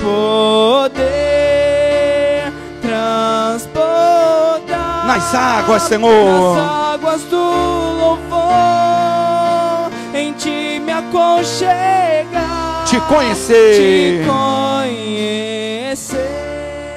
poder transbordar nas águas, Senhor. nas águas do louvor, em ti me aconchegar, Te conhecer. te conhecer.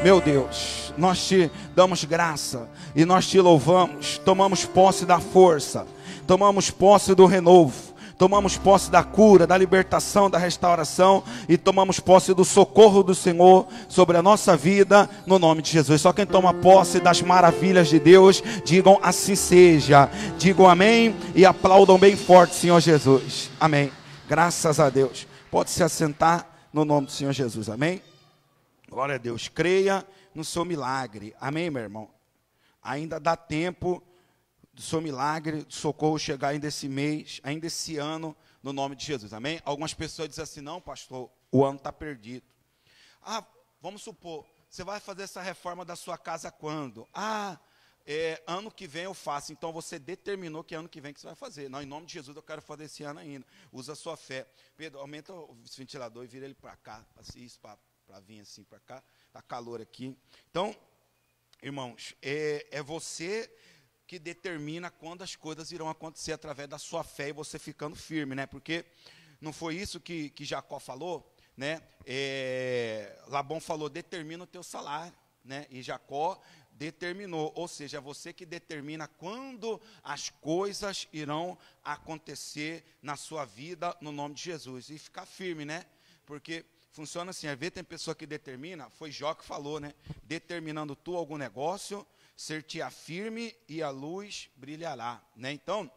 Meu Deus, nós te damos graça e nós te louvamos. Tomamos posse da força, tomamos posse do renovo, tomamos posse da cura, da libertação, da restauração e tomamos posse do socorro do Senhor sobre a nossa vida, no nome de Jesus. Só quem toma posse das maravilhas de Deus, digam assim seja, digam amém e aplaudam bem forte, Senhor Jesus. Amém. Graças a Deus. Pode se assentar no nome do Senhor Jesus. Amém. Glória a Deus. Creia no seu milagre. Amém, meu irmão? Ainda dá tempo do seu milagre, do socorro chegar ainda esse mês, ainda esse ano, no nome de Jesus. Amém? Algumas pessoas dizem assim: não, pastor, o ano está perdido. Ah, vamos supor, você vai fazer essa reforma da sua casa quando? Ah, ano que vem eu faço. Então você determinou que ano que vem que você vai fazer. Não, em nome de Jesus eu quero fazer esse ano ainda. Usa a sua fé. Pedro, aumenta o ventilador e vira ele para cá, assim, isso para vir assim para cá. Está calor aqui. Então, irmãos, é você que determina quando as coisas irão acontecer através da sua fé e você ficando firme, né? Porque não foi isso que Jacó falou, né? Labão falou: determina o teu salário, né? E Jacó determinou, ou seja, é você que determina quando as coisas irão acontecer na sua vida, no nome de Jesus. E ficar firme, né? Porque funciona assim, às vezes tem pessoa que determina, foi Jó que falou, né? Determinando tu algum negócio, ser-te-á firme e a luz brilhará, né? Então,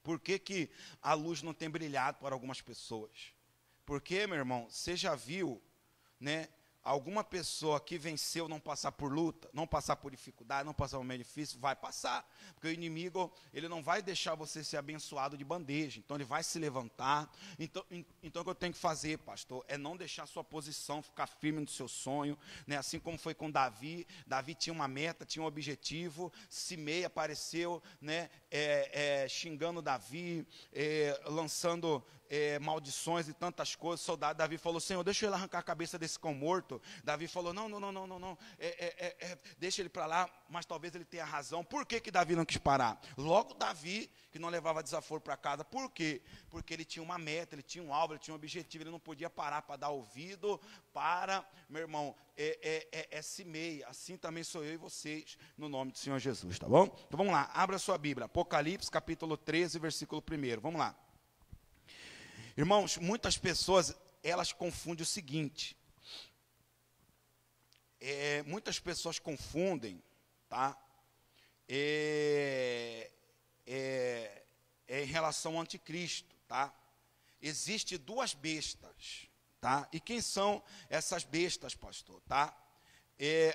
por que a luz não tem brilhado para algumas pessoas? Porque, meu irmão, você já viu, né, alguma pessoa que venceu não passar por luta, não passar por dificuldade, não passar por um meio difícil? Vai passar, porque o inimigo, ele não vai deixar você ser abençoado de bandeja, então ele vai se levantar. Então o que eu tenho que fazer, pastor, é não deixar a sua posição, ficar firme no seu sonho, né? Assim como foi com Davi. Davi tinha uma meta, tinha um objetivo. Simei apareceu, né, xingando Davi, lançando maldições e tantas coisas. O soldado Davi falou: Senhor, deixa ele arrancar a cabeça desse cão morto. Davi falou: não, deixa ele para lá, mas talvez ele tenha razão. Por que Davi não quis parar? Logo Davi, que não levava desaforo para casa. Por quê? Porque ele tinha uma meta, ele tinha um alvo, ele tinha um objetivo. Ele não podia parar para dar ouvido para, meu irmão, Simei. Assim também sou eu e vocês, no nome do Senhor Jesus, tá bom? Então vamos lá, abra sua Bíblia, Apocalipse capítulo 13, versículo 1, vamos lá. Irmãos, muitas pessoas, elas confundem o seguinte, muitas pessoas confundem, tá? Em relação ao anticristo, tá? Existe duas bestas, tá? E quem são essas bestas, pastor, tá?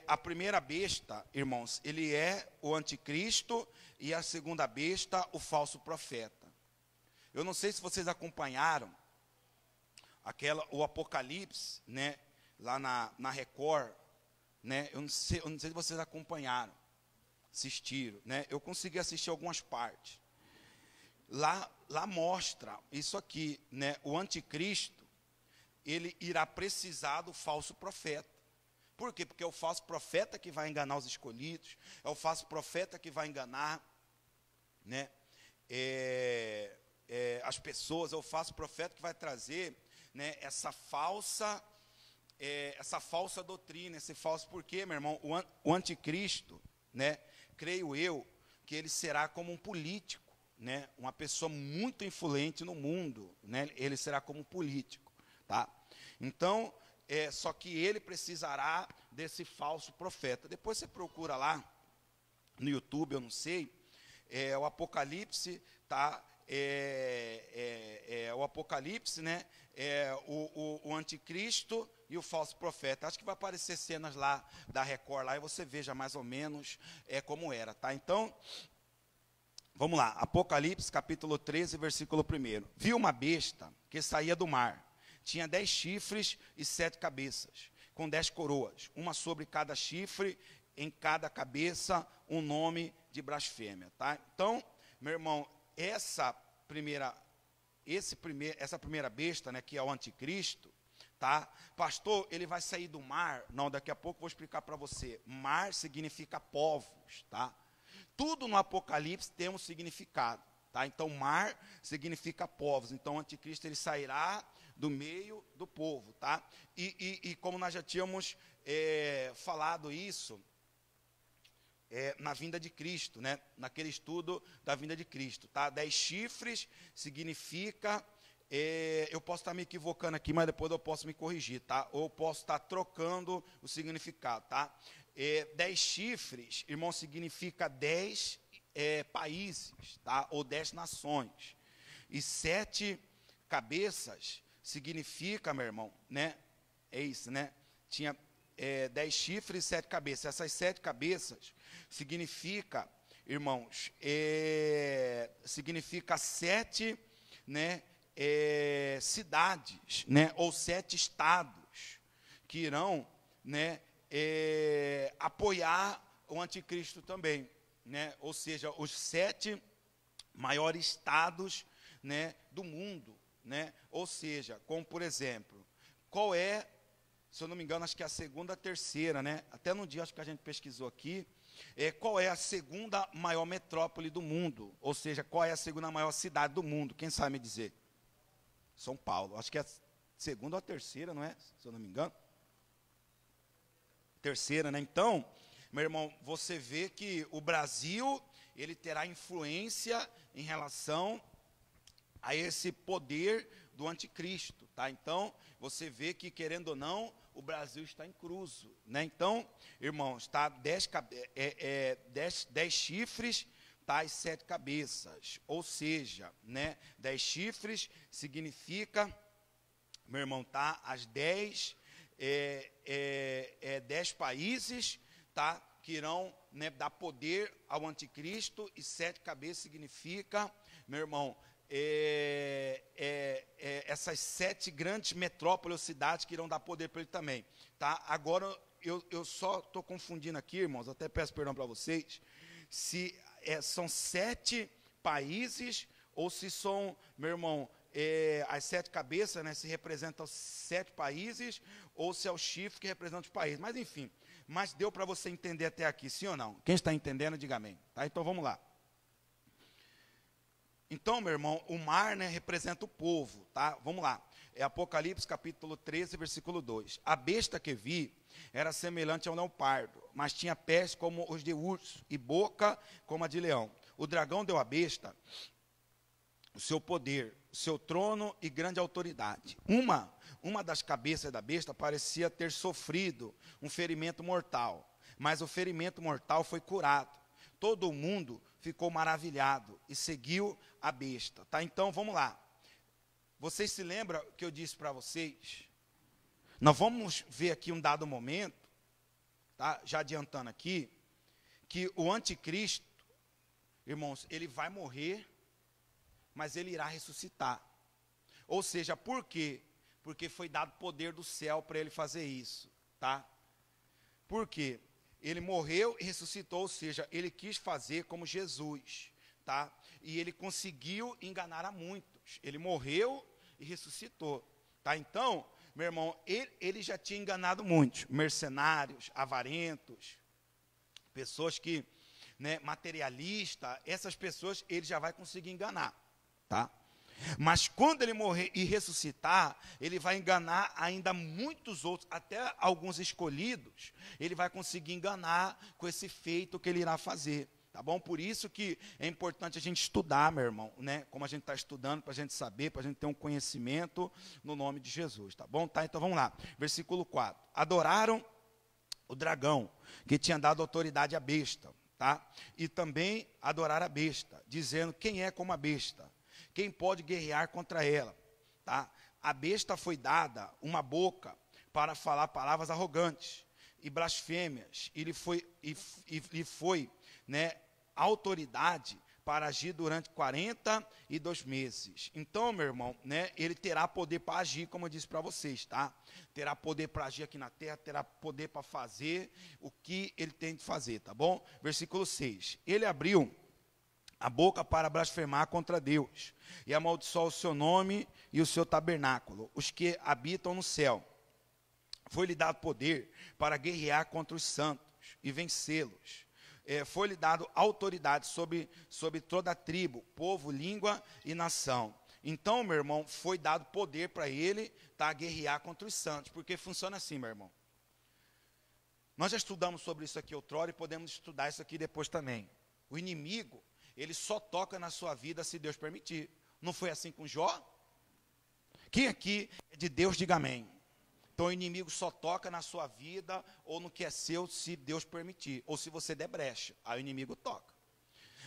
A primeira besta, irmãos, ele é o anticristo, e a segunda besta, o falso profeta. Eu não sei se vocês acompanharam o Apocalipse, né, lá na Record, né? Eu não sei se vocês acompanharam, assistiram, né? Eu consegui assistir algumas partes. Lá mostra isso aqui, né? O anticristo, ele irá precisar do falso profeta. Por quê? Porque é o falso profeta que vai enganar os escolhidos, é o falso profeta que vai enganar, né, as pessoas, é o falso profeta que vai trazer, né, essa falsa doutrina, esse falso. Porque, meu irmão, o anticristo, né, creio eu, que ele será como um político, né, uma pessoa muito influente no mundo, né, ele será como um político, tá? Então, só que ele precisará desse falso profeta. Depois você procura lá no YouTube, eu não sei, o Apocalipse, tá? O Apocalipse, né? O anticristo e o falso profeta. Acho que vai aparecer cenas lá da Record lá, e você veja mais ou menos como era, tá? Então, vamos lá, Apocalipse capítulo 13, versículo 1. Viu uma besta que saía do mar, tinha 10 chifres e 7 cabeças, com 10 coroas, uma sobre cada chifre, em cada cabeça um nome de blasfêmia, tá? Então, meu irmão, essa primeira besta, né, que é o anticristo, tá? tá? Pastor, ele vai sair do mar? Não, daqui a pouco eu vou explicar para você. Mar significa povos, tá? Tudo no Apocalipse tem um significado, tá? Então, mar significa povos. Então, o anticristo, ele sairá do meio do povo, tá? E como nós já tínhamos falado isso, na vinda de Cristo, né? Naquele estudo da vinda de Cristo, tá? 10 chifres significa, eu posso estar me equivocando aqui, mas depois eu posso me corrigir, tá? Ou eu posso estar trocando o significado, tá? 10 chifres, irmão, significa 10 países, tá? Ou 10 nações. E 7 cabeças significa, meu irmão, né? É isso, né? Tinha 10 chifres e 7 cabeças. Essas 7 cabeças significa, irmãos, significa 7, né, cidades, né, ou 7 estados que irão, né, apoiar o anticristo também, né? Ou seja, os 7 maiores estados, né, do mundo, né? Ou seja, como por exemplo, qual é, se eu não me engano, acho que é a segunda, a terceira, né? Até no dia acho que a gente pesquisou aqui, qual é a segunda maior metrópole do mundo? Ou seja, qual é a segunda maior cidade do mundo? Quem sabe me dizer? São Paulo. Acho que é a segunda ou a terceira, não é? Se eu não me engano. Terceira, né? Então, meu irmão, você vê que o Brasil, ele terá influência em relação a esse poder do anticristo, tá? Então, você vê que, querendo ou não, o Brasil está incluso, né? Então, irmãos, tá? 10 chifres, tá? E 7 cabeças, ou seja, né? 10 chifres significa, meu irmão, tá? As 10 países, tá? Que irão, né, dar poder ao anticristo, e 7 cabeças significa, meu irmão, essas 7 grandes metrópoles ou cidades que irão dar poder para ele também, tá? Agora, eu só estou confundindo aqui, irmãos, até peço perdão para vocês, se são 7 países, ou se são, meu irmão, as 7 cabeças, né, se representam 7 países, ou se é o chifre que representa os países, mas enfim, mas deu para você entender até aqui, sim ou não? Quem está entendendo, diga amém, tá? Então, vamos lá. Então, meu irmão, o mar, né, representa o povo, tá? Vamos lá. É Apocalipse capítulo 13, versículo 2. A besta que vi era semelhante ao leopardo, mas tinha pés como os de urso e boca como a de leão. O dragão deu à besta o seu poder, o seu trono e grande autoridade. Uma das cabeças da besta parecia ter sofrido um ferimento mortal, mas o ferimento mortal foi curado. Todo mundo ficou maravilhado e seguiu a besta, tá? Então, vamos lá. Vocês se lembram que eu disse para vocês? Nós vamos ver aqui um dado momento, tá? Já adiantando aqui, que o anticristo, irmãos, ele vai morrer, mas ele irá ressuscitar. Ou seja, por quê? Porque foi dado poder do céu para ele fazer isso, tá? Por quê? Ele morreu e ressuscitou, ou seja, ele quis fazer como Jesus, tá? E ele conseguiu enganar a muitos. Ele morreu e ressuscitou, tá? Então, meu irmão, ele já tinha enganado muitos, mercenários, avarentos, pessoas que, né, materialistas, essas pessoas ele já vai conseguir enganar, tá? Mas quando ele morrer e ressuscitar, ele vai enganar ainda muitos outros, até alguns escolhidos, ele vai conseguir enganar com esse feito que ele irá fazer, tá bom? Por isso que é importante a gente estudar, meu irmão, né? Como a gente está estudando, para a gente saber, para a gente ter um conhecimento no nome de Jesus, tá bom? Tá, então vamos lá, versículo 4. Adoraram o dragão, que tinha dado autoridade à besta, tá? E também adoraram a besta, dizendo, quem é como a besta? Quem pode guerrear contra ela? Tá? A besta foi dada uma boca para falar palavras arrogantes e blasfêmias. E lhe foi, né, autoridade para agir durante 42 meses. Então, meu irmão, né, ele terá poder para agir, como eu disse para vocês, tá? Terá poder para agir aqui na terra, terá poder para fazer o que ele tem de fazer, tá bom? Versículo 6. Ele abriu a boca para blasfemar contra Deus, e amaldiçoar o seu nome e o seu tabernáculo, os que habitam no céu. Foi-lhe dado poder para guerrear contra os santos e vencê-los. Foi-lhe dado autoridade sobre toda a tribo, povo, língua e nação. Então, meu irmão, foi dado poder para ele guerrear contra os santos. Porque funciona assim, meu irmão. Nós já estudamos sobre isso aqui outrora e podemos estudar isso aqui depois também. O inimigo, ele só toca na sua vida se Deus permitir. Não foi assim com Jó? Quem aqui é de Deus, diga amém. Então o inimigo só toca na sua vida ou no que é seu se Deus permitir. Ou se você der brecha, aí o inimigo toca.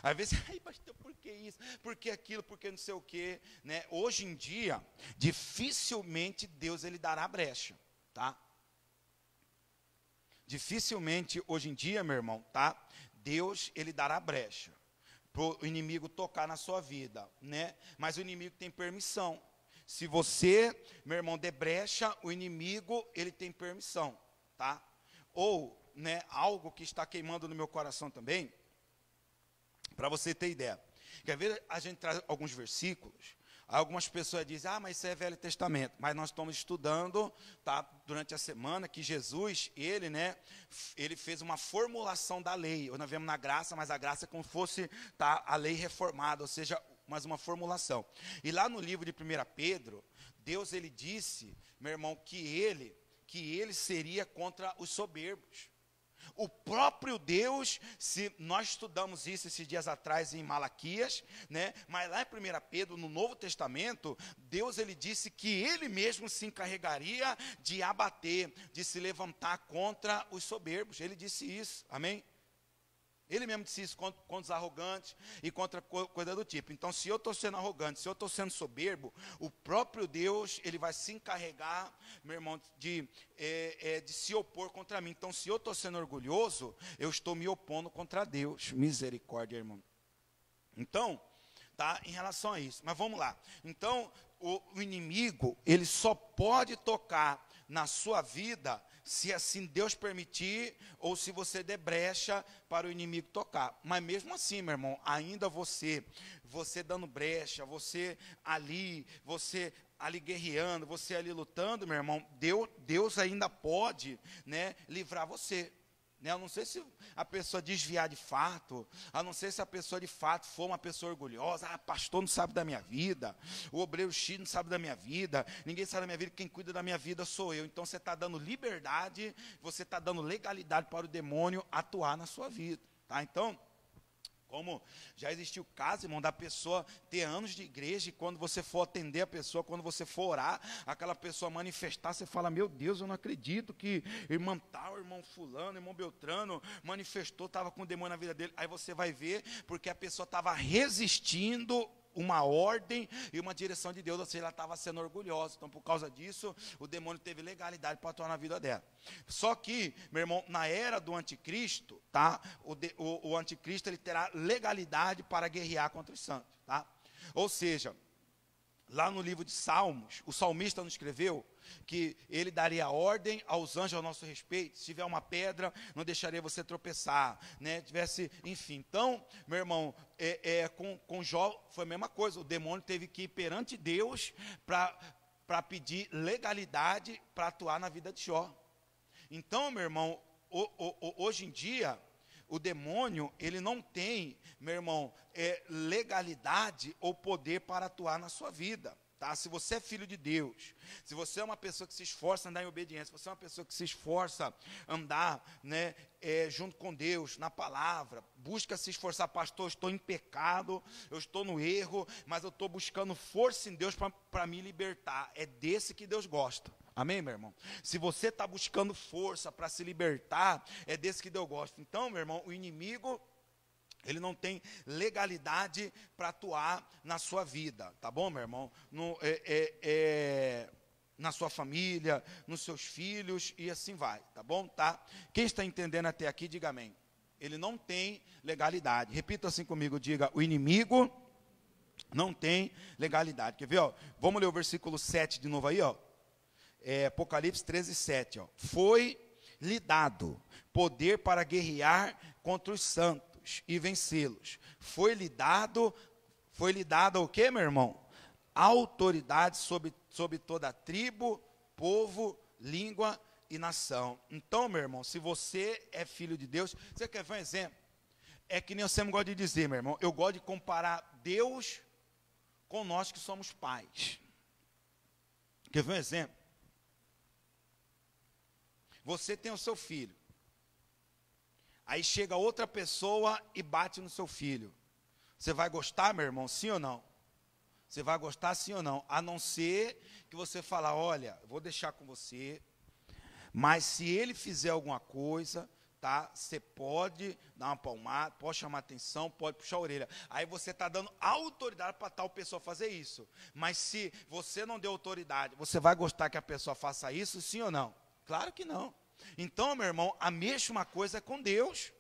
Às vezes, ai pastor, por que isso? Por que aquilo? Por que não sei o quê? Né? Hoje em dia, dificilmente Deus ele dará brecha, tá? Dificilmente hoje em dia, meu irmão, tá? Deus ele dará brecha para o inimigo tocar na sua vida, né? Mas o inimigo tem permissão. Se você, meu irmão, der brecha, o inimigo, ele tem permissão, tá? Ou, né, algo que está queimando no meu coração também, para você ter ideia. Quer ver, a gente traz alguns versículos, algumas pessoas dizem, mas isso é Velho Testamento, mas nós estamos estudando, tá, durante a semana, que Jesus, ele, né, ele fez uma formulação da lei. Nós vemos na graça, mas a graça é como se fosse, tá, a lei reformada, ou seja, mas uma formulação. E lá no livro de 1 Pedro, Deus ele disse, meu irmão, que ele seria contra os soberbos. O próprio Deus, se nós estudamos isso esses dias atrás em Malaquias, né? Mas lá em 1 Pedro, no Novo Testamento, Deus ele disse que ele mesmo se encarregaria de abater, de se levantar contra os soberbos. Ele disse isso, amém? Ele mesmo disse isso contra os arrogantes e contra coisa do tipo. Então, se eu estou sendo arrogante, se eu estou sendo soberbo, o próprio Deus, ele vai se encarregar, meu irmão, de se opor contra mim. Então, se eu estou sendo orgulhoso, eu estou me opondo contra Deus. Misericórdia, irmão. Então, tá, em relação a isso. Mas vamos lá. Então, o inimigo, ele só pode tocar na sua vida se assim Deus permitir, ou se você der brecha para o inimigo tocar. Mas mesmo assim, meu irmão, ainda você dando brecha, você ali guerreando, você ali lutando, meu irmão, Deus ainda pode, né, livrar você. Né? Eu não sei se a pessoa desviar de fato, a não ser se a pessoa de fato for uma pessoa orgulhosa, pastor não sabe da minha vida, o obreiro X não sabe da minha vida, ninguém sabe da minha vida, quem cuida da minha vida sou eu. Então você está dando liberdade, você está dando legalidade para o demônio atuar na sua vida, tá? Então, como já existiu o caso, irmão, da pessoa ter anos de igreja, e quando você for atender a pessoa, quando você for orar, aquela pessoa manifestar, você fala, meu Deus, eu não acredito que irmão tal, irmão fulano, irmão Beltrano, manifestou, estava com o demônio na vida dele. Aí você vai ver, porque a pessoa estava resistindo uma ordem e uma direção de Deus, ou seja, ela estava sendo orgulhosa. Então, por causa disso, o demônio teve legalidade para atuar na vida dela. Só que, meu irmão, na era do anticristo, tá? O anticristo ele terá legalidade para guerrear contra os santos, tá? Ou seja, lá no livro de Salmos, o salmista nos escreveu que ele daria ordem aos anjos ao nosso respeito. Se tiver uma pedra, não deixaria você tropeçar, né? Enfim. Então, meu irmão, com Jó foi a mesma coisa. O demônio teve que ir perante Deus para pedir legalidade para atuar na vida de Jó. Então, meu irmão, hoje em dia, o demônio, ele não tem, meu irmão, legalidade ou poder para atuar na sua vida. Tá? Se você é filho de Deus, se você é uma pessoa que se esforça a andar em obediência, se você é uma pessoa que se esforça a andar, né, junto com Deus, na palavra, busca se esforçar, pastor, eu estou em pecado, eu estou no erro, mas eu estou buscando força em Deus para me libertar. É desse que Deus gosta. Amém, meu irmão? Se você está buscando força para se libertar, é desse que Deus gosta. Então, meu irmão, o inimigo, ele não tem legalidade para atuar na sua vida, tá bom, meu irmão? Na sua família, nos seus filhos e assim vai, tá bom? Tá? Quem está entendendo até aqui, diga amém. Ele não tem legalidade. Repita assim comigo, diga, o inimigo não tem legalidade. Quer ver, ó? Vamos ler o versículo 7 de novo aí, ó. Apocalipse 13, 7, ó. Foi-lhe dado poder para guerrear contra os santos e vencê-los. Foi-lhe dado o que, meu irmão? Autoridade sobre toda a tribo, povo, língua e nação. Então, meu irmão, se você é filho de Deus, você quer ver um exemplo? É que nem eu sempre gosto de dizer, meu irmão, eu gosto de comparar Deus com nós que somos pais. Quer ver um exemplo? Você tem o seu filho. Aí chega outra pessoa e bate no seu filho. Você vai gostar, meu irmão, sim ou não? Você vai gostar sim ou não? A não ser que você fale, olha, vou deixar com você, mas se ele fizer alguma coisa, tá? Você pode dar uma palmada, pode chamar atenção, pode puxar a orelha. Aí você está dando autoridade para tal pessoa fazer isso. Mas se você não deu autoridade, você vai gostar que a pessoa faça isso, sim ou não? Claro que não. Então, meu irmão, a mesma coisa é com Deus.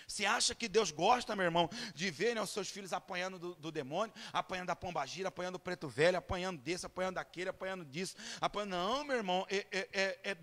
Você acha que Deus gosta, meu irmão, de ver, né, os seus filhos apanhando do demônio, apanhando da pombagira, apanhando do preto velho, apanhando desse, apanhando daquele, apanhando disso, apanhando... Não, meu irmão,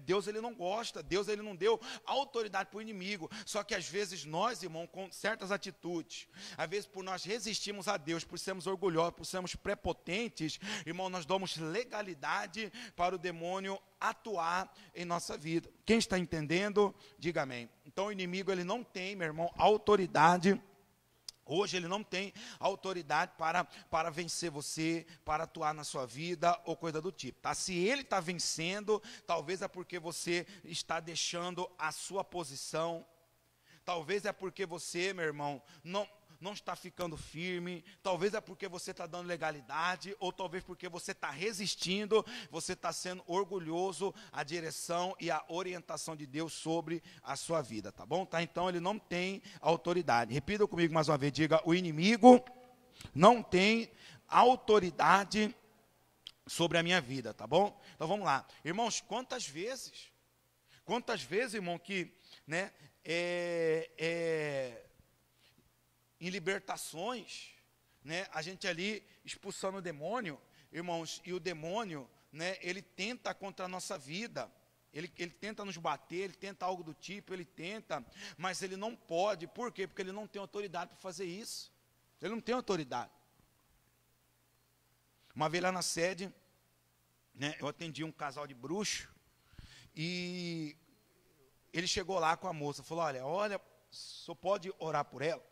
Deus ele não gosta, Deus ele não deu autoridade para o inimigo. Só que às vezes nós, irmão, com certas atitudes, às vezes por nós resistirmos a Deus, por sermos orgulhosos, por sermos prepotentes, irmão, nós damos legalidade para o demônio atuar em nossa vida. Quem está entendendo, diga amém. Então o inimigo ele não tem, meu irmão, autoridade. Hoje ele não tem autoridade para vencer você, para atuar na sua vida ou coisa do tipo, tá? Se ele está vencendo, talvez é porque você está deixando a sua posição, talvez é porque você, meu irmão, não está ficando firme, talvez é porque você está dando legalidade, ou talvez porque você está resistindo, você está sendo orgulhoso à direção e à orientação de Deus sobre a sua vida, tá bom? Tá? Então ele não tem autoridade. Repita comigo mais uma vez, diga, o inimigo não tem autoridade sobre a minha vida, tá bom? Então vamos lá. Irmãos, quantas vezes, irmão, que, né, em libertações, né, a gente ali expulsando o demônio, irmãos, e o demônio, né, ele tenta contra a nossa vida, ele tenta nos bater, ele tenta algo do tipo, ele tenta, mas ele não pode. Por quê? Porque ele não tem autoridade para fazer isso, ele não tem autoridade. Uma vez lá na sede, né, eu atendi um casal de bruxo, e ele chegou lá com a moça, falou, olha, só pode orar por ela?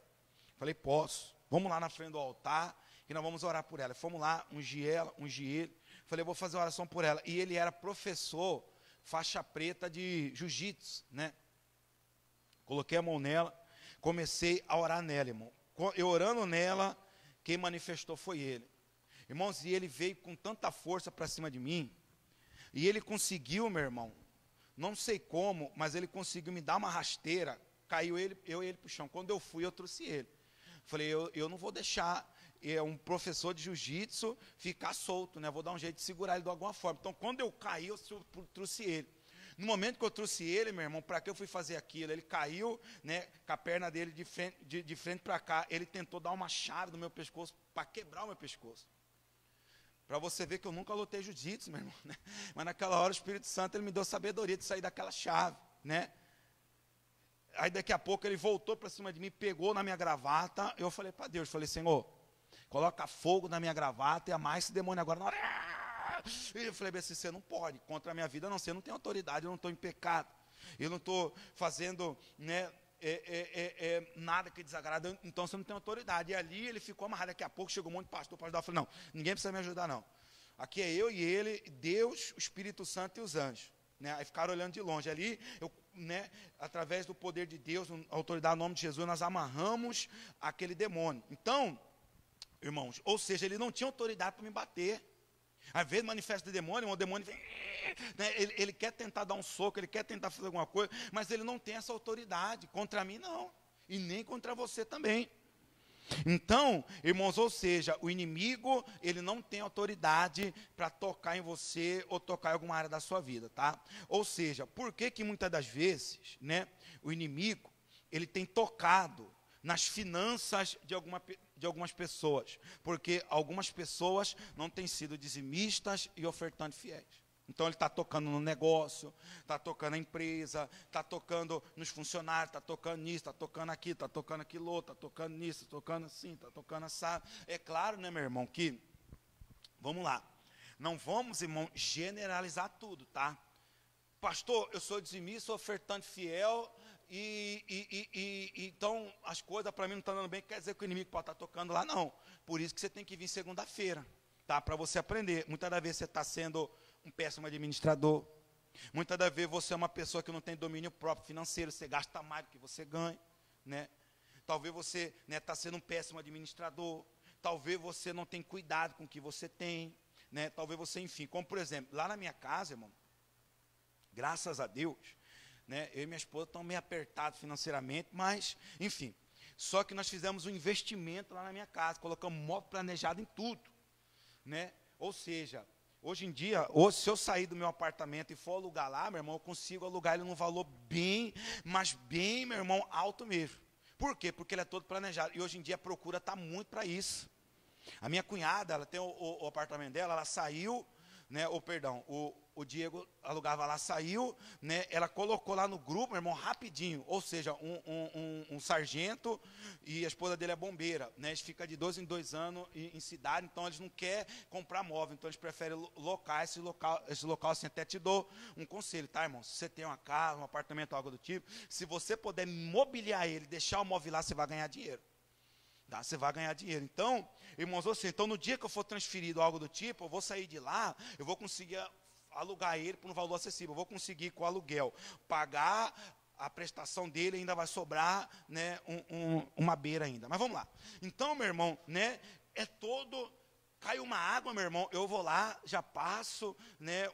Falei, posso. Vamos lá na frente do altar, que nós vamos orar por ela. Fomos lá, ungir ela, ungir ele. Falei, eu vou fazer oração por ela. E ele era professor, faixa preta de jiu-jitsu, né? Coloquei a mão nela, comecei a orar nela, irmão. Eu orando nela, quem manifestou foi ele. Irmãos, e ele veio com tanta força para cima de mim, e ele conseguiu, meu irmão, não sei como, mas ele conseguiu me dar uma rasteira, caiu eu e ele para o chão. Quando eu fui, eu trouxe ele. Falei, eu não vou deixar um professor de jiu-jitsu ficar solto, né? Vou dar um jeito de segurar ele de alguma forma. Então, quando eu caí, eu trouxe ele. No momento que eu trouxe ele, meu irmão, para que eu fui fazer aquilo? Ele caiu, né, com a perna dele de frente para cá. Ele tentou dar uma chave no meu pescoço para quebrar o meu pescoço. Para você ver que eu nunca lutei jiu-jitsu, meu irmão, né? Mas naquela hora o Espírito Santo ele me deu sabedoria de sair daquela chave, né? Aí daqui a pouco ele voltou para cima de mim, pegou na minha gravata. Eu falei para Deus, falei, Senhor, coloca fogo na minha gravata e amar esse demônio agora na hora. E eu falei assim, você não pode, contra a minha vida não, você não tem autoridade, eu não estou em pecado, eu não estou fazendo, né, nada que desagrada, então você não tem autoridade. E ali ele ficou amarrado. Daqui a pouco chegou um monte de pastor para ajudar. Eu falei, não, ninguém precisa me ajudar não, aqui é eu e ele, Deus, o Espírito Santo e os anjos, né? Aí ficaram olhando de longe. Ali eu, né, através do poder de Deus, a autoridade no nome de Jesus, nós amarramos aquele demônio. Então, irmãos, ou seja, ele não tinha autoridade para me bater. Às vezes manifesta o demônio, o demônio vem, né, ele quer tentar dar um soco, ele quer tentar fazer alguma coisa, mas ele não tem essa autoridade contra mim não, e nem contra você também. Então, irmãos, ou seja, o inimigo, ele não tem autoridade para tocar em você ou tocar em alguma área da sua vida, tá? Ou seja, por que muitas das vezes, né, o inimigo, ele tem tocado nas finanças de algumas pessoas? Porque algumas pessoas não têm sido dizimistas e ofertantes fiéis. Então ele está tocando no negócio, está tocando na empresa, está tocando nos funcionários, está tocando nisso, está tocando aqui, está tocando aquilo outro, está tocando nisso, está tocando assim, está tocando assado. É claro, né, meu irmão, que, vamos lá, não vamos, irmão, generalizar tudo, tá? pastor, eu sou dizimista, sou ofertante fiel, então as coisas para mim não estão dando bem, quer dizer que o inimigo pode estar tocando lá, não. Por isso que você tem que vir segunda-feira, tá? Para você aprender. Muitas das vezes você está sendo um péssimo administrador. Muitas das vezes você é uma pessoa que não tem domínio próprio financeiro, você gasta mais do que você ganha, né? Talvez você está sendo um péssimo administrador, talvez você não tem cuidado com o que você tem, né? Talvez você, enfim, como por exemplo, lá na minha casa, irmão, graças a Deus, né, eu e minha esposa estamos meio apertados financeiramente, mas, enfim, só que nós fizemos um investimento lá na minha casa, colocamos móvel planejado em tudo, né? Ou seja, hoje em dia, se eu sair do meu apartamento e for alugar lá, meu irmão, eu consigo alugar ele num valor bem, mas bem, meu irmão, alto mesmo. Por quê? Porque ele é todo planejado. E hoje em dia a procura está muito para isso. A minha cunhada, ela tem o apartamento dela, ela saiu, né, o Diego alugava lá, saiu, né, ela colocou lá no grupo, meu irmão, rapidinho, ou seja, um sargento e a esposa dele é bombeira, né, eles ficam de 2 em 2 anos em cidade, então eles não querem comprar móvel, então eles preferem locar esse local assim, até te dou um conselho, tá, irmão? Se você tem uma casa, um apartamento, algo do tipo, se você puder mobiliar ele, deixar o móvel lá, você vai ganhar dinheiro. Tá? Você vai ganhar dinheiro. Então, irmãos, então no dia que eu for transferido algo do tipo, eu vou sair de lá, eu vou conseguir alugar ele por um valor acessível, eu vou conseguir com o aluguel pagar a prestação dele, ainda vai sobrar, né, uma beira ainda. Mas vamos lá. Então, meu irmão, né, cai uma água, meu irmão, eu vou lá, já passo, né,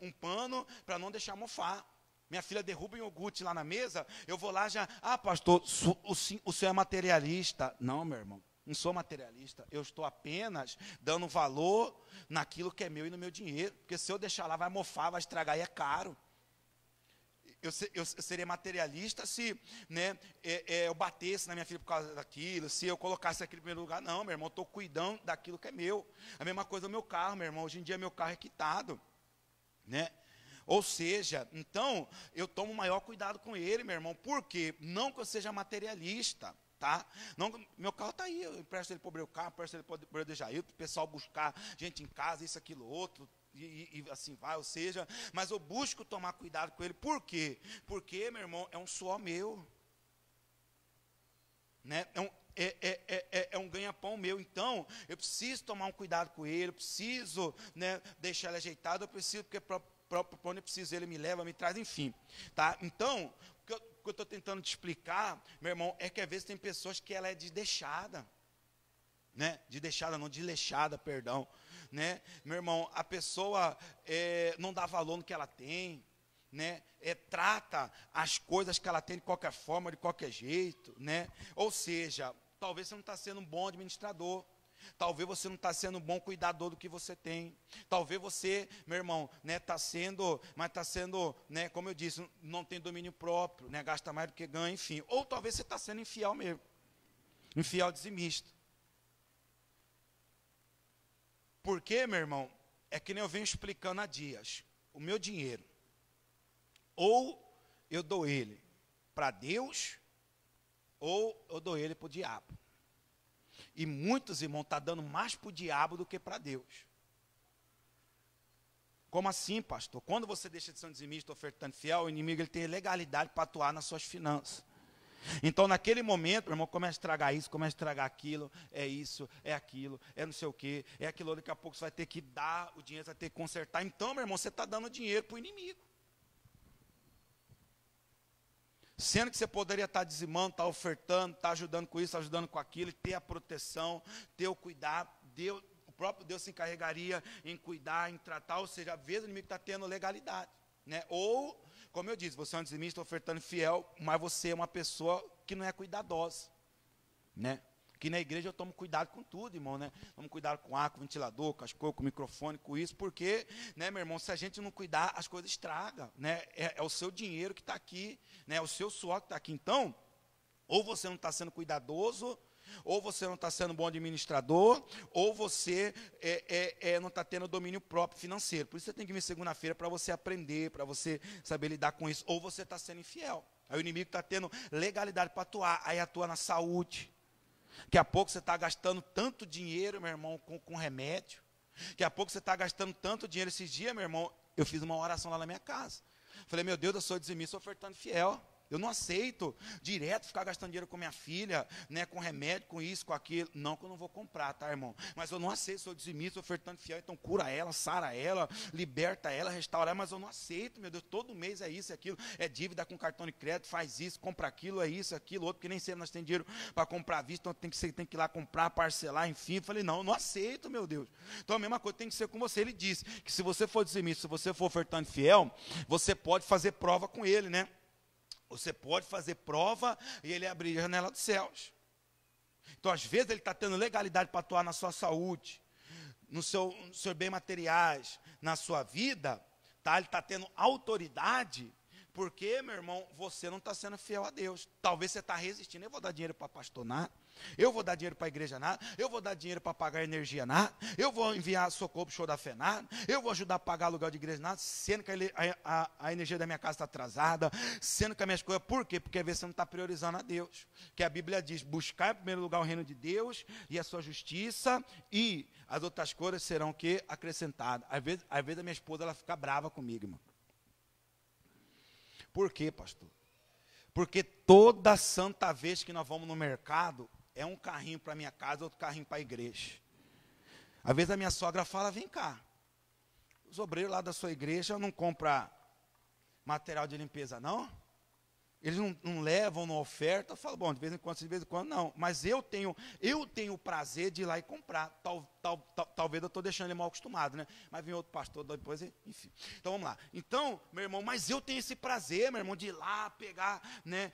um pano para não deixar mofar. Minha filha derruba um iogurte lá na mesa, eu vou lá já, pastor, o senhor é materialista. Não, meu irmão, não sou materialista, eu estou apenas dando valor naquilo que é meu e no meu dinheiro, porque se eu deixar lá vai mofar, vai estragar e é caro. Eu seria materialista se, né, eu batesse na minha filha por causa daquilo, se eu colocasse aquilo em primeiro lugar. Não, meu irmão, eu estou cuidando daquilo que é meu. A mesma coisa o meu carro, meu irmão, hoje em dia meu carro é quitado, né? Ou seja, então, eu tomo maior cuidado com ele, meu irmão. Por quê? Não que eu seja materialista, tá? Não, meu carro está aí, eu empresto ele para o meu carro, empresto ele para o Dejair, para o pessoal buscar gente em casa, isso, aquilo, outro, e assim vai, ou seja, mas eu busco tomar cuidado com ele. Por quê? Porque, meu irmão, é um suor meu, né? É um ganha-pão meu. Então, eu preciso tomar um cuidado com ele, eu preciso, né, deixar ele ajeitado, eu preciso, porque para onde eu preciso, ele me leva, me traz, enfim, tá? Então, o que eu estou tentando te explicar, meu irmão, é que às vezes tem pessoas que ela é desleixada, né? Desleixada, perdão, né? Meu irmão, a pessoa não dá valor no que ela tem, né? Trata as coisas que ela tem de qualquer forma, de qualquer jeito, né? Ou seja, talvez você não está sendo um bom administrador. Talvez você não está sendo um bom cuidador do que você tem. Talvez você, meu irmão, né, está sendo, né, como eu disse, não tem domínio próprio, né, gasta mais do que ganha, enfim. Ou talvez você está sendo infiel mesmo, infiel dizimista. Porque, meu irmão, é que nem eu venho explicando há dias. O meu dinheiro, ou eu dou ele para Deus, ou eu dou ele para o diabo. E muitos, irmãos, estão dando mais para o diabo do que para Deus. Como assim, pastor? Quando você deixa de ser um dizimista, ofertante fiel, o inimigo ele tem legalidade para atuar nas suas finanças. Então, naquele momento, meu irmão, começa a estragar isso, começa a estragar aquilo, é isso, é aquilo, é não sei o quê, é aquilo, daqui a pouco você vai ter que dar o dinheiro, você vai ter que consertar. Então, meu irmão, você está dando dinheiro para o inimigo. Sendo que você poderia estar dizimando, estar ofertando, estar ajudando com isso, ajudando com aquilo, ter a proteção, ter o cuidado. O próprio Deus se encarregaria em cuidar, em tratar, ou seja, às vezes o inimigo está tendo legalidade, né? Ou, como eu disse, você é um dizimista ofertando fiel, mas você é uma pessoa que não é cuidadosa, né? Aqui na igreja eu tomo cuidado com tudo, irmão, né? Tomo cuidado com ar, com ventilador, com as coisas, com o microfone, com isso, porque, né, meu irmão, se a gente não cuidar, as coisas estragam, né? É o seu dinheiro que está aqui, né? É o seu suor que está aqui. Então, ou você não está sendo cuidadoso, ou você não está sendo bom administrador, ou você não está tendo domínio próprio financeiro. Por isso você tem que vir segunda-feira para você aprender, para você saber lidar com isso. Ou você está sendo infiel. Aí o inimigo está tendo legalidade para atuar, aí atua na saúde. Daqui a pouco você está gastando tanto dinheiro, meu irmão, com remédio. Daqui a pouco você está gastando tanto dinheiro. Esses dias, meu irmão, eu fiz uma oração lá na minha casa. Falei, meu Deus, eu sou dizimista, ofertando fiel. Eu não aceito direto ficar gastando dinheiro com minha filha, né, com remédio, com isso, com aquilo. Não que eu não vou comprar, tá, irmão? Mas eu não aceito, sou dizimista, ofertando fiel. Então cura ela, sara ela, liberta ela, restaura ela. Mas eu não aceito, meu Deus, todo mês é isso, é aquilo. É dívida com cartão de crédito, faz isso, compra aquilo, é isso, aquilo, outro. Porque nem sempre nós temos dinheiro para comprar à vista, então tem que ir lá comprar, parcelar, enfim. Eu falei, não, eu não aceito, meu Deus. Então a mesma coisa tem que ser com você. Ele disse que se você for dizimista, se você for ofertando fiel, você pode fazer prova com ele, né? Você pode fazer prova e ele abrir a janela dos céus. Então, às vezes, ele está tendo legalidade para atuar na sua saúde, no seu bem materiais, na sua vida, tá? Ele está tendo autoridade, porque, meu irmão, você não está sendo fiel a Deus. Talvez você está resistindo. Eu vou dar dinheiro para pastor nada, eu vou dar dinheiro para a igreja nada, eu vou dar dinheiro para pagar energia nada, eu vou enviar socorro para o show da fé nada, eu vou ajudar a pagar aluguel de igreja nada, sendo que a energia da minha casa está atrasada, sendo que as minhas coisas, por quê? Porque às vezes você não está priorizando a Deus, que a Bíblia diz, buscar em primeiro lugar o reino de Deus e a sua justiça, e as outras coisas serão o quê? Acrescentadas. Às vezes a minha esposa, ela fica brava comigo, irmão. Por quê, pastor? Porque toda santa vez que nós vamos no mercado, é um carrinho para minha casa, outro carrinho para a igreja. Às vezes a minha sogra fala, vem cá, os obreiros lá da sua igreja não compram material de limpeza, não? Eles não levam na oferta. Eu falo, bom, de vez em quando não. Mas eu tenho o prazer de ir lá e comprar. Talvez eu estou deixando ele mal acostumado, né? Mas vem outro pastor depois, enfim. Então vamos lá. Então, meu irmão, mas eu tenho esse prazer, meu irmão, de ir lá pegar, né,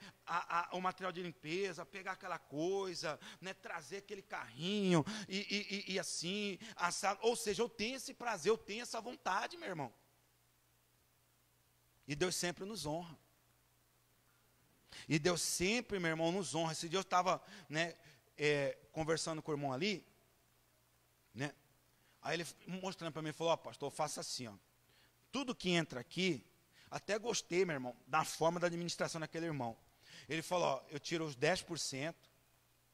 o material de limpeza, pegar aquela coisa, né, trazer aquele carrinho e assim, assar. Ou seja, eu tenho esse prazer, eu tenho essa vontade, meu irmão. E Deus sempre nos honra. E Deus sempre, meu irmão, nos honra. Esse dia eu estava, né, conversando com o irmão ali, né? Aí ele mostrando para mim, falou, ó, pastor, faça assim, ó. Tudo que entra aqui, até gostei, meu irmão, da forma da administração daquele irmão. Ele falou, ó, eu tiro os 10%,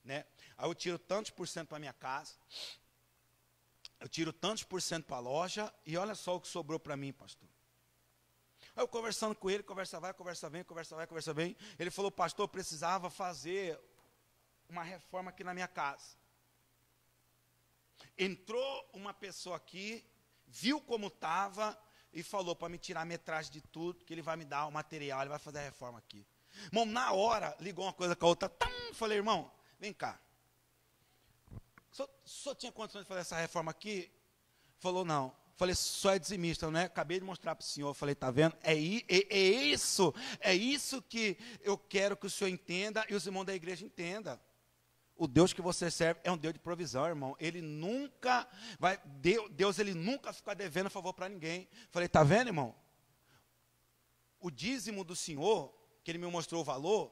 né? Aí eu tiro tantos por cento para minha casa, eu tiro tantos por cento para a loja, e olha só o que sobrou para mim, pastor. Aí eu conversando com ele, conversa vai, conversa vem, conversa vai, conversa vem. Ele falou, pastor, eu precisava fazer uma reforma aqui na minha casa. Entrou uma pessoa aqui, viu como estava e falou para me tirar a metragem de tudo, que ele vai me dar o material, ele vai fazer a reforma aqui. Irmão, na hora, ligou uma coisa com a outra. Falei, irmão, vem cá. Só tinha condições de fazer essa reforma aqui? Falou, não. Falei, só é dizimista, não é? Acabei de mostrar para o senhor. Falei, está vendo? É isso que eu quero que o senhor entenda e os irmãos da igreja entendam. O Deus que você serve é um Deus de provisão, irmão. Ele nunca vai, Deus ele nunca fica devendo favor para ninguém. Falei, está vendo, irmão? O dízimo do senhor, que ele me mostrou o valor,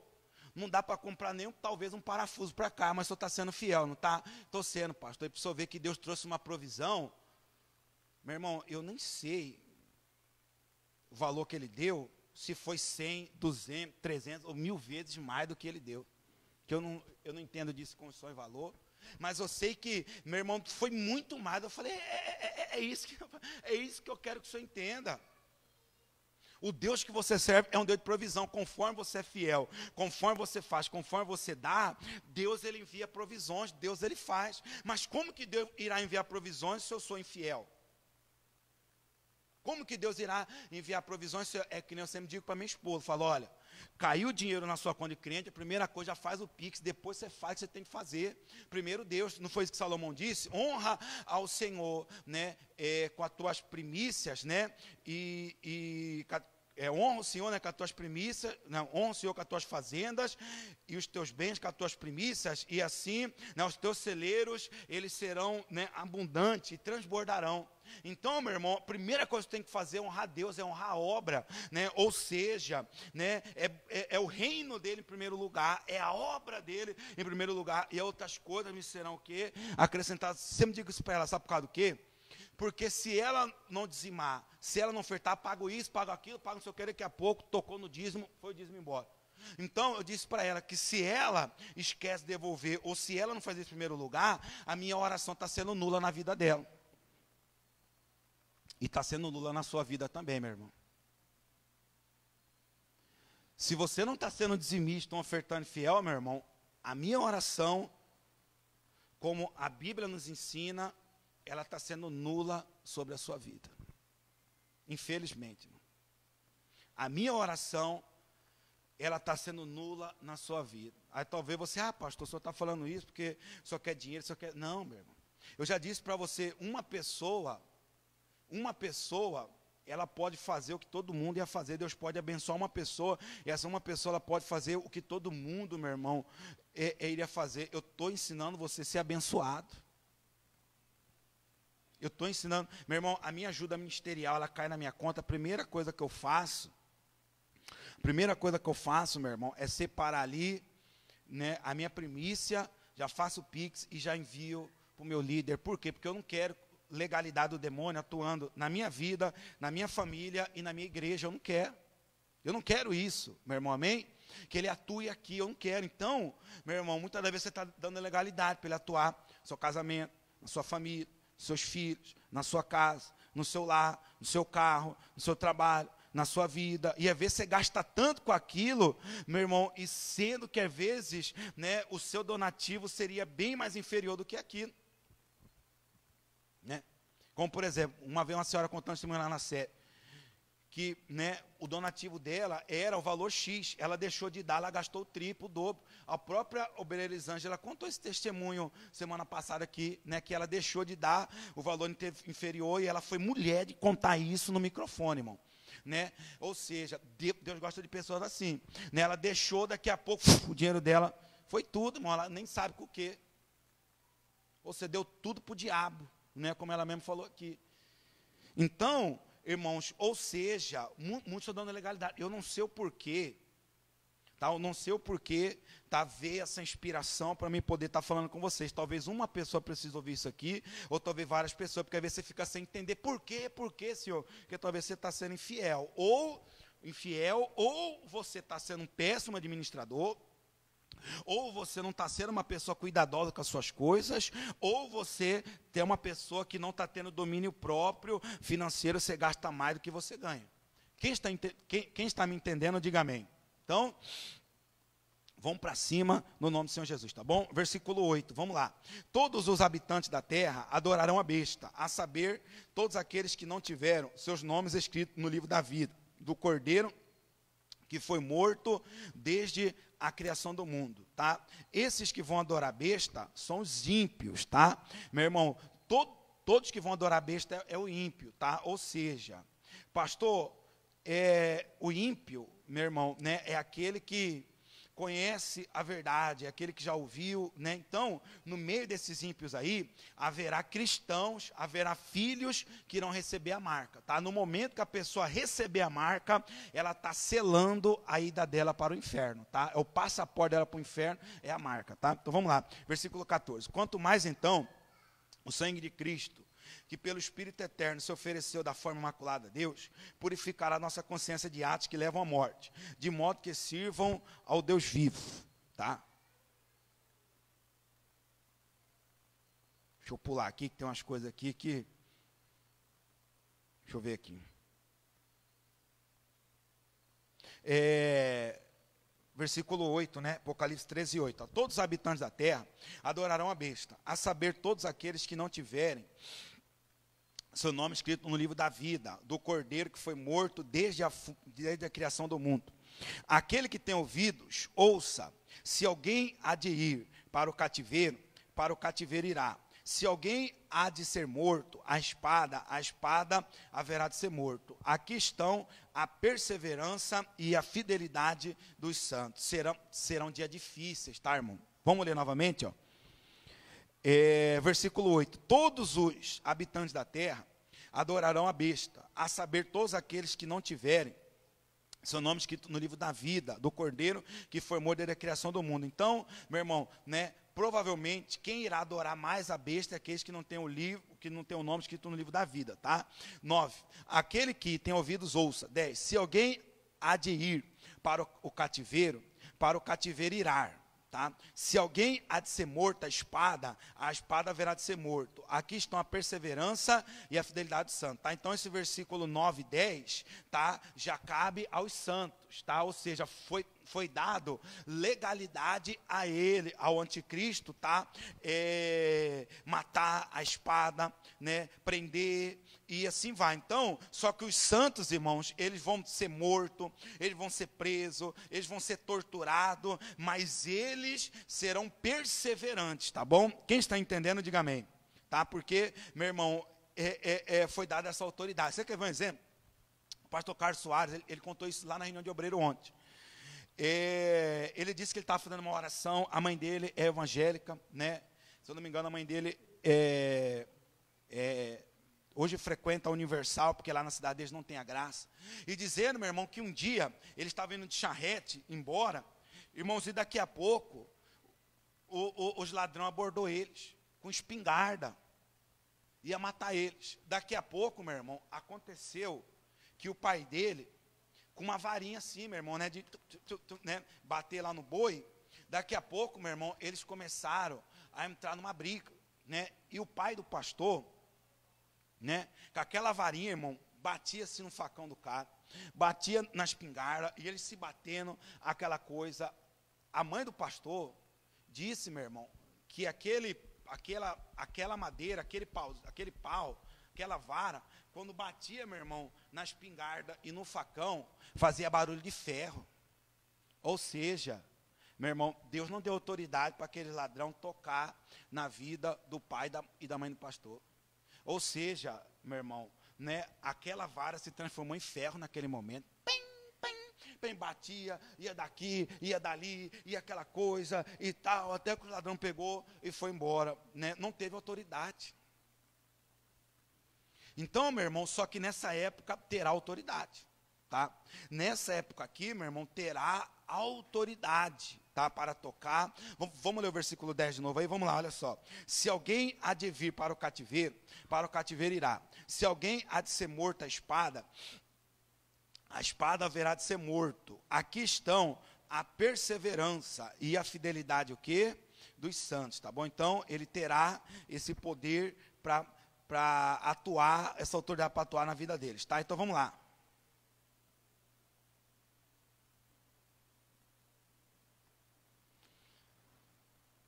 não dá para comprar nem talvez um parafuso para cá, mas o senhor está sendo fiel, não está? Estou sendo, pastor. E para o senhor ver que Deus trouxe uma provisão. Meu irmão, eu nem sei o valor que ele deu, se foi 100, 200, 300 ou 1000 vezes mais do que ele deu. Que eu não entendo disso com som e valor, mas eu sei que, meu irmão, foi muito mais. Eu falei, é isso que eu quero que o senhor entenda. O Deus que você serve é um Deus de provisão. Conforme você é fiel, conforme você faz, conforme você dá, Deus ele envia provisões, Deus ele faz. Mas como que Deus irá enviar provisões se eu sou infiel? Como que Deus irá enviar provisões? É que nem eu sempre digo para minha esposa, falo, olha, caiu o dinheiro na sua conta de cliente, a primeira coisa, já faz o Pix, depois você faz o que você tem que fazer. Primeiro Deus, não foi isso que Salomão disse? Honra ao Senhor, né, com as tuas primícias, né, honra o Senhor, né, com as tuas primícias, não, honra o Senhor com as tuas fazendas e os teus bens com as tuas primícias, e assim, né, os teus celeiros, eles serão, né, abundantes e transbordarão. Então, meu irmão, a primeira coisa que tem que fazer é honrar Deus, é honrar a obra, né? Ou seja, né, é o reino dele em primeiro lugar, é a obra dele em primeiro lugar, e outras coisas me serão o quê? Acrescentadas. Sempre digo isso para ela, sabe por causa do quê? Porque se ela não dizimar, se ela não ofertar, pago isso, pago aquilo, pago não sei o que, daqui a pouco, tocou no dízimo, foi o dízimo embora. Então, eu disse para ela que se ela esquece de devolver, ou se ela não faz isso em primeiro lugar, a minha oração está sendo nula na vida dela. E está sendo nula na sua vida também, meu irmão. Se você não está sendo dizimista, um ofertante fiel, meu irmão, a minha oração, como a Bíblia nos ensina, ela está sendo nula sobre a sua vida. Infelizmente. Irmão. A minha oração, ela está sendo nula na sua vida. Aí talvez você, pastor, o senhor está falando isso porque o senhor quer dinheiro, o senhor quer... Não, meu irmão. Eu já disse para você, uma pessoa, ela pode fazer o que todo mundo ia fazer. Deus pode abençoar uma pessoa, e essa uma pessoa ela pode fazer o que todo mundo, meu irmão, iria fazer. Eu estou ensinando você a ser abençoado. Eu estou ensinando, meu irmão, a minha ajuda ministerial, ela cai na minha conta. A primeira coisa que eu faço, meu irmão, é separar ali, né, a minha primícia, já faço o Pix e já envio para o meu líder. Por quê? Porque eu não quero legalidade do demônio atuando na minha vida, na minha família e na minha igreja. Eu não quero isso, meu irmão, amém? Que ele atue aqui, eu não quero. Então, meu irmão, muitas das vezes você está dando legalidade para ele atuar no seu casamento, na sua família, nos seus filhos, na sua casa, no seu lar, no seu carro, no seu trabalho, na sua vida, e às vezes você gasta tanto com aquilo, meu irmão, e sendo que às vezes, né, o seu donativo seria bem mais inferior do que aquilo. Né? Como, por exemplo, uma vez uma senhora contando testemunho lá na série, que, né, o donativo dela era o valor X, ela deixou de dar, ela gastou o triplo, o dobro. A própria obreira Elisângela contou esse testemunho semana passada aqui, né, que ela deixou de dar o valor inferior, e ela foi mulher de contar isso no microfone, irmão. Né? Ou seja, Deus gosta de pessoas assim, né? Ela deixou, daqui a pouco o dinheiro dela foi tudo, irmão, ela nem sabe com o quê. Ou seja, deu tudo para o diabo, né? Como ela mesmo falou aqui. Então, irmãos, ou seja, muitos estão dando legalidade. Eu não sei o porquê, tá? Eu não sei o porquê, tá? Ver essa inspiração para mim poder estar falando com vocês. Talvez uma pessoa precise ouvir isso aqui, ou talvez várias pessoas, porque às vezes você fica sem entender por quê, senhor? Porque talvez você está sendo infiel, ou você está sendo um péssimo administrador, ou você não está sendo uma pessoa cuidadosa com as suas coisas, ou você é uma pessoa que não está tendo domínio próprio financeiro, você gasta mais do que você ganha. Quem está me entendendo, diga amém. Então, vamos para cima no nome do Senhor Jesus, tá bom? Versículo 8, vamos lá. Todos os habitantes da terra adorarão a besta, a saber, todos aqueles que não tiveram seus nomes escritos no livro da vida, do Cordeiro, que foi morto desde a criação do mundo, tá? Esses que vão adorar a besta são os ímpios, tá? Meu irmão, todos que vão adorar a besta é o ímpio, tá? Ou seja, pastor, o ímpio, meu irmão, né, é aquele que conhece a verdade, é aquele que já ouviu, né? Então, no meio desses ímpios aí, haverá cristãos, haverá filhos que irão receber a marca, tá? No momento que a pessoa receber a marca, ela está selando a ida dela para o inferno, tá? É o passaporte dela para o inferno, é a marca, tá? Então, vamos lá, versículo 14. Quanto mais, então, o sangue de Cristo, que pelo Espírito Eterno se ofereceu da forma imaculada a Deus, purificará a nossa consciência de atos que levam à morte, de modo que sirvam ao Deus vivo, tá? Deixa eu pular aqui, que tem umas coisas aqui que... Deixa eu ver aqui. Versículo 8, né? Apocalipse 13, 8. Todos os habitantes da terra adorarão a besta, a saber, todos aqueles que não tiverem seu nome escrito no livro da vida, do Cordeiro que foi morto desde a criação do mundo. Aquele que tem ouvidos, ouça. Se alguém há de ir para o cativeiro irá. Se alguém há de ser morto, a espada haverá de ser morto. Aqui estão a perseverança e a fidelidade dos santos. Serão dias difíceis, tá, irmão? Vamos ler novamente, ó. Versículo 8. Todos os habitantes da terra adorarão a besta, a saber, todos aqueles que não tiverem seu nome escrito no livro da vida, do Cordeiro, que foi morto desde a criação do mundo. Então, meu irmão, né, provavelmente, quem irá adorar mais a besta é aqueles que não têm o livro, que não tem o nome escrito no livro da vida, tá? 9. Aquele que tem ouvidos, ouça. 10. Se alguém há de ir para o cativeiro irá. tá? Se alguém há de ser morto a espada haverá de ser morto. Aqui estão a perseverança e a fidelidade do santo, tá? Então esse versículo 9 e 10, tá? Já cabe aos santos, tá? Ou seja, foi dado legalidade a ele, ao anticristo, tá? Matar a espada, né? Prender e assim vai. Então, só que os santos, irmãos, eles vão ser mortos, eles vão ser presos, eles vão ser torturados, mas eles serão perseverantes, tá bom? Quem está entendendo, diga amém, tá? Porque, meu irmão, foi dada essa autoridade. Você quer ver um exemplo? O pastor Carlos Soares, ele contou isso lá na reunião de obreiro ontem. Ele disse que ele estava fazendo uma oração, a mãe dele é evangélica, né? Se eu não me engano, a mãe dele hoje frequenta a Universal, porque lá na cidade deles não tem a graça. E dizendo, meu irmão, que um dia ele estava indo de charrete embora, irmãos, e daqui a pouco os ladrões abordou eles com espingarda, ia matar eles. Daqui a pouco, meu irmão, aconteceu que o pai dele, com uma varinha assim, meu irmão, né, né, bater lá no boi. Daqui a pouco, meu irmão, eles começaram a entrar numa briga, né? E o pai do pastor, né, com aquela varinha, irmão, batia assim no facão do cara, batia na espingarda, e eles se batendo, aquela coisa. A mãe do pastor disse, meu irmão, que aquela madeira, aquele pau, aquela vara, quando batia, meu irmão, na espingarda e no facão, fazia barulho de ferro. Ou seja, meu irmão, Deus não deu autoridade para aquele ladrão tocar na vida do pai e da mãe do pastor. Ou seja, meu irmão, né, aquela vara se transformou em ferro naquele momento. Batia, ia daqui, ia dali, ia aquela coisa e tal, até que o ladrão pegou e foi embora, né? Não teve autoridade. Então, meu irmão, só que nessa época terá autoridade, tá? Nessa época aqui, meu irmão, terá autoridade, tá? Para tocar. Vamos ler o versículo 10 de novo aí, vamos lá, olha só. Se alguém há de vir para o cativeiro irá. Se alguém há de ser morto a espada haverá de ser morto. Aqui estão a perseverança e a fidelidade, o quê? Dos santos, tá bom? Então, ele terá esse poder para atuar, essa autoridade para atuar na vida deles, tá? Então, vamos lá.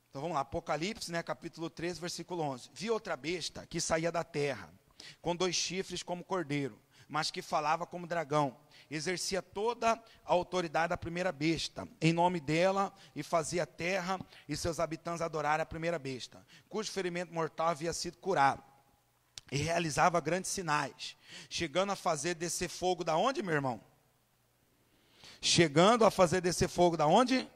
Então, vamos lá. Apocalipse, né, capítulo 13, versículo 11. Vi outra besta que saía da terra, com 2 chifres como cordeiro, mas que falava como dragão, exercia toda a autoridade da primeira besta, em nome dela, e fazia a terra e seus habitantes adorarem a primeira besta, cujo ferimento mortal havia sido curado, e realizava grandes sinais, chegando a fazer descer fogo da onde, meu irmão? Chegando a fazer descer fogo da onde?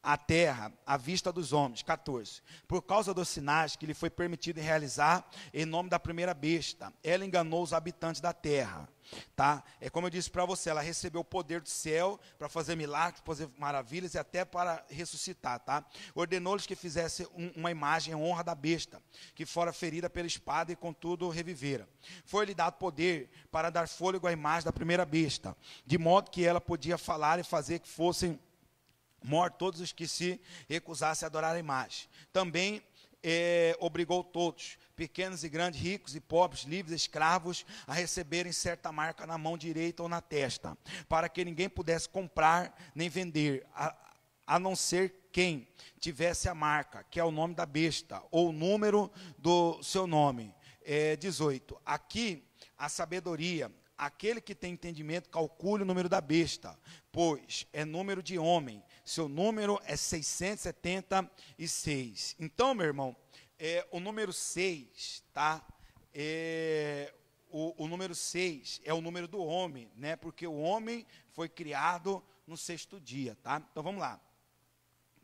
A terra, à vista dos homens. 14. Por causa dos sinais que lhe foi permitido realizar em nome da primeira besta, ela enganou os habitantes da terra, tá? É como eu disse para você, ela recebeu o poder do céu para fazer milagres, fazer maravilhas e até para ressuscitar, tá? Ordenou-lhes que fizessem uma imagem em honra da besta, que fora ferida pela espada e contudo revivera. Foi-lhe dado poder para dar fôlego à imagem da primeira besta, de modo que ela podia falar e fazer que fossem mortos todos os que se recusassem a adorar a imagem. Também obrigou todos, pequenos e grandes, ricos e pobres, livres e escravos, a receberem certa marca na mão direita ou na testa, para que ninguém pudesse comprar nem vender, a não ser quem tivesse a marca, que é o nome da besta, ou o número do seu nome. 18. Aqui a sabedoria. Aquele que tem entendimento, calcule o número da besta, pois é número de homem. Seu número é 676. Então, meu irmão, o número 6, tá? O número 6 é o número do homem, né? Porque o homem foi criado no 6º dia, tá? Então, vamos lá.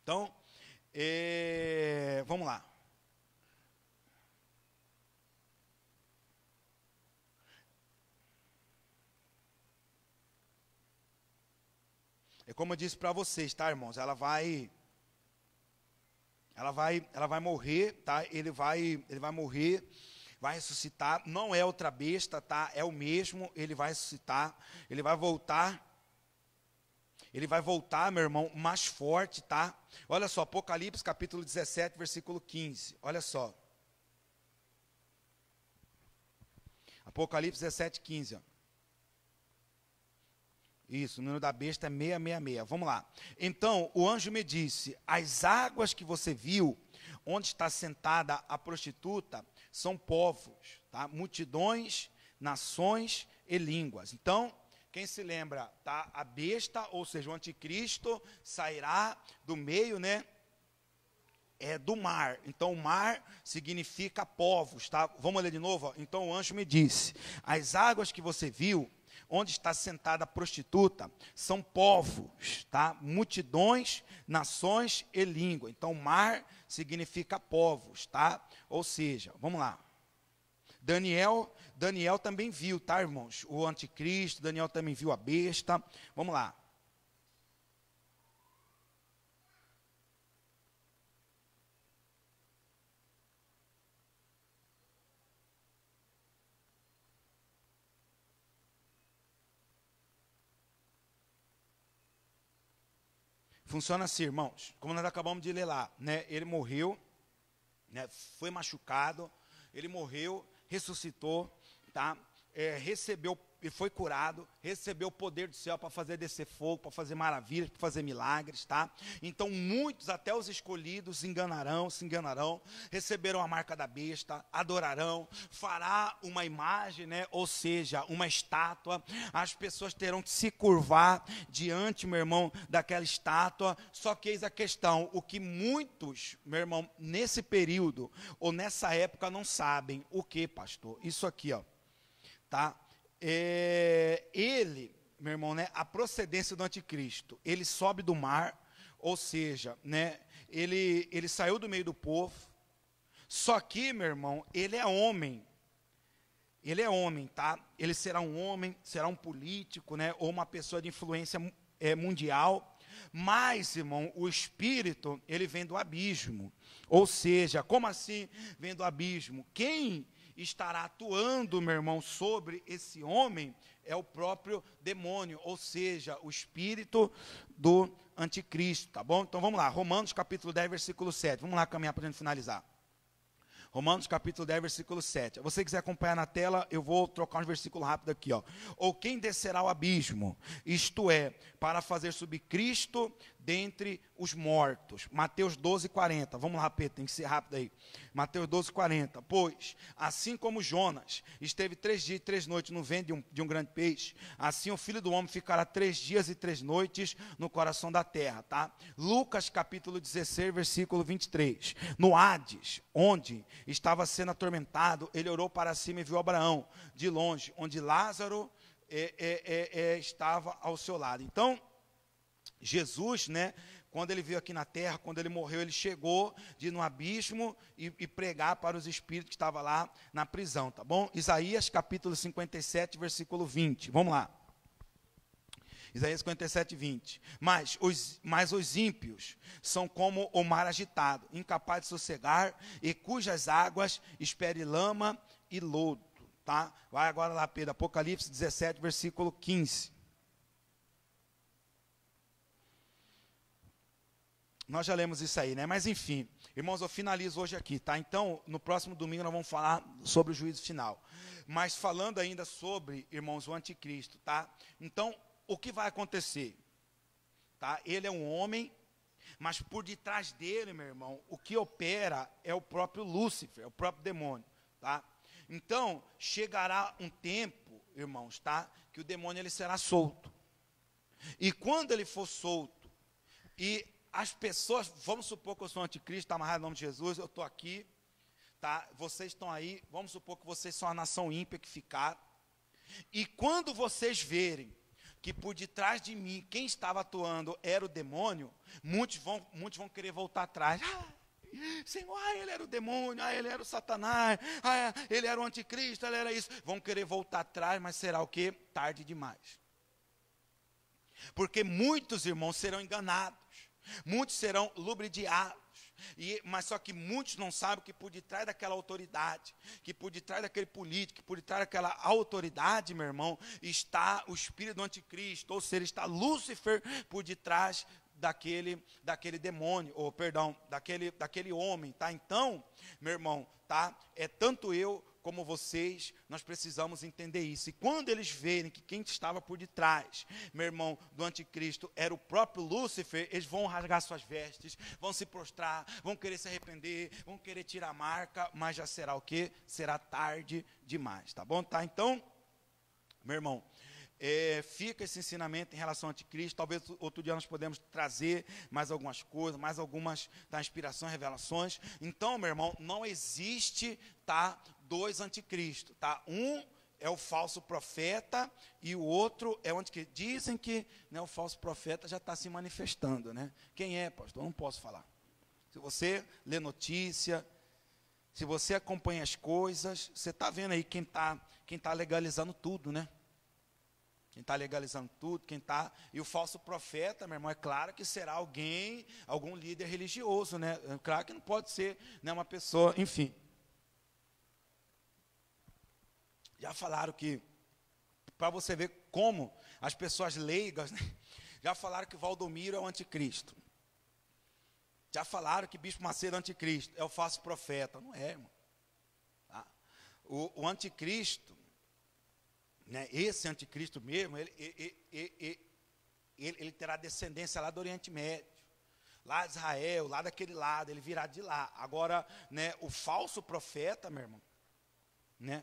Então, vamos lá. É como eu disse para vocês, tá, irmãos? Ela vai morrer, tá? Ele vai morrer, vai ressuscitar. Não é outra besta, tá? É o mesmo. Ele vai ressuscitar. Ele vai voltar. ele vai voltar, meu irmão, mais forte, tá? Olha só, Apocalipse capítulo 17, versículo 15. Olha só. Apocalipse 17, 15. Ó. Isso, o número da besta é 666. Vamos lá. Então, o anjo me disse, as águas que você viu, onde está sentada a prostituta, são povos, tá? Multidões, nações e línguas. Então, quem se lembra, tá? A besta, ou seja, o anticristo, sairá do meio, né? Do mar. Então, o mar significa povos, tá? Vamos ler de novo? Ó. Então, o anjo me disse, as águas que você viu, onde está sentada a prostituta, são povos, tá? Multidões, nações e língua. Então, mar significa povos, tá? Ou seja, vamos lá. Daniel também viu, tá, irmãos? O anticristo, Daniel também viu a besta. Vamos lá. Funciona assim, irmãos, como nós acabamos de ler lá, né? Ele morreu, né? Foi machucado, ele morreu, ressuscitou, tá? Recebeu, ele foi curado, recebeu o poder do céu para fazer descer fogo, para fazer maravilhas, para fazer milagres, tá? Então muitos, até os escolhidos, se enganarão, receberão a marca da besta, adorarão, fará uma imagem, né? Ou seja, uma estátua, as pessoas terão que se curvar diante, meu irmão, daquela estátua, só que eis a questão, o que muitos, meu irmão, nesse período, ou nessa época não sabem, o que, pastor? Isso aqui, ó, tá? Ele, meu irmão, né, a procedência do anticristo, ele sobe do mar, ou seja, né, ele saiu do meio do povo, só que, meu irmão, ele é homem, tá? Ele será um homem, será um político, né, ou uma pessoa de influência mundial, mas, irmão, o espírito, ele vem do abismo, ou seja, como assim vem do abismo? Quem estará atuando, meu irmão, sobre esse homem é o próprio demônio, ou seja, o espírito do anticristo, tá bom? Então vamos lá, Romanos capítulo 10, versículo 7, vamos lá caminhar para a gente finalizar. Romanos capítulo 10, versículo 7. Se você quiser acompanhar na tela, eu vou trocar uns versículos rápidos aqui, ó. Ou quem descerá ao abismo, isto é, para fazer subir Cristo dentre os mortos. Mateus 12, 40. Vamos lá, Pedro, tem que ser rápido aí. Mateus 12, 40. Pois, assim como Jonas esteve 3 dias e 3 noites no ventre de um grande peixe, assim o Filho do Homem ficará 3 dias e 3 noites no coração da terra, tá? Lucas capítulo 16, versículo 23. No Hades, onde estava sendo atormentado, ele orou para cima e viu Abraão de longe, onde Lázaro estava ao seu lado. Então, Jesus, né, quando ele veio aqui na terra, quando ele morreu, ele chegou de ir no abismo e pregar para os espíritos que estavam lá na prisão, tá bom? Isaías capítulo 57, versículo 20, vamos lá. Isaías 57, 20. Mas os ímpios são como o mar agitado, incapaz de sossegar, e cujas águas espere lama e lodo. Tá? Vai agora lá, Pedro, Apocalipse 17, versículo 15. Nós já lemos isso aí, né? Mas enfim, irmãos, eu finalizo hoje aqui, tá? Então, no próximo domingo nós vamos falar sobre o juízo final. Mas falando ainda sobre, irmãos, o anticristo, tá? Então, o que vai acontecer? Tá? Ele é um homem, mas por detrás dele, meu irmão, o que opera é o próprio Lúcifer, é o próprio demônio, tá? Então, chegará um tempo, irmãos, tá? Que o demônio ele será solto. E quando ele for solto, e as pessoas, vamos supor que eu sou um anticristo, está amarrado no nome de Jesus, eu estou aqui, tá? Vocês estão aí, vamos supor que vocês são a nação ímpia que ficaram. E quando vocês verem que por detrás de mim, quem estava atuando era o demônio, muitos vão querer voltar atrás. Senhor, ele era o demônio, ele era o Satanás, ele era o anticristo, ele era isso. Vão querer voltar atrás, mas será o quê? Tarde demais. Porque muitos irmãos serão enganados, muitos serão ludibriados, Mas só que muitos não sabem que por detrás daquela autoridade, que por detrás daquele político, que por detrás daquela autoridade, meu irmão, está o espírito do anticristo, ou seja, está Lúcifer por detrás daquele demônio, ou perdão, daquele homem, tá? Então, meu irmão, tá? É tanto eu como vocês, nós precisamos entender isso. E quando eles verem que quem estava por detrás, meu irmão, do anticristo era o próprio Lúcifer, eles vão rasgar suas vestes, vão se prostrar, vão querer se arrepender, vão querer tirar a marca, mas já será o quê? Será tarde demais, tá bom? Tá? Então, meu irmão, fica esse ensinamento em relação ao anticristo. Talvez outro dia nós podemos trazer mais algumas coisas, mais algumas da inspiração, revelações. Então, meu irmão, não existe, tá, dois anticristos, tá? Um é o falso profeta e o outro é o anticristo. Dizem que, né, o falso profeta já está se manifestando, né? Quem é, pastor? Eu não posso falar. Se você lê notícia, se você acompanha as coisas, você está vendo aí quem tá legalizando tudo, né? Quem está legalizando tudo, E o falso profeta, meu irmão, é claro que será algum líder religioso, né? É claro que não pode ser, né, uma pessoa, enfim. Já falaram que, para você ver como as pessoas leigas, né, já falaram que Valdomiro é o anticristo. Já falaram que Bispo Macedo é o anticristo, é o falso profeta. Não é, irmão. Tá? O anticristo, né, esse anticristo mesmo, ele terá descendência lá do Oriente Médio, lá de Israel, lá daquele lado, ele virá de lá. Agora, né, o falso profeta, meu irmão, né,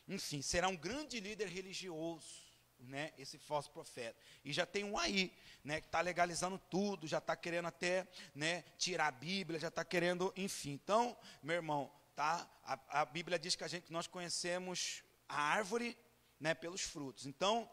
enfim, será um grande líder religioso, né, esse falso profeta. E já tem um aí, né, que está legalizando tudo, já está querendo até, né, tirar a Bíblia, já está querendo, enfim. Então, meu irmão, tá, a Bíblia diz que nós conhecemos a árvore, né, pelos frutos. Então,